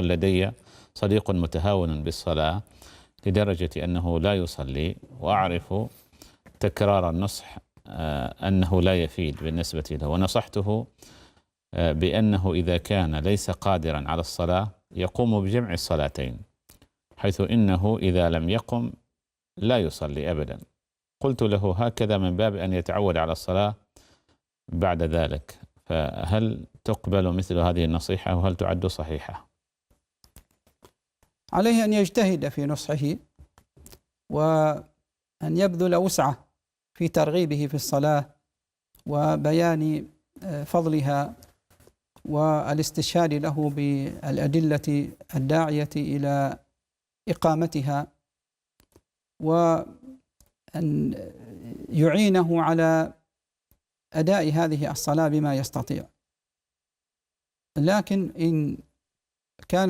لدي صديق متهاون بالصلاة لدرجة أنه لا يصلي، وأعرف تكرار النصح أنه لا يفيد بالنسبة له، ونصحته بأنه إذا كان ليس قادرا على الصلاة يقوم بجمع الصلاتين، حيث إنه إذا لم يقم لا يصلي أبدا. قلت له هكذا من باب أن يتعود على الصلاة بعد ذلك، فهل تقبل مثل هذه النصيحة وهل تعد صحيحة؟ عليه أن يجتهد في نصحه، وأن يبذل وسعه في ترغيبه في الصلاة وبيان فضلها والاستشهاد له بالأدلة الداعية إلى إقامتها، وأن يعينه على أداء هذه الصلاة بما يستطيع. لكن إن كانت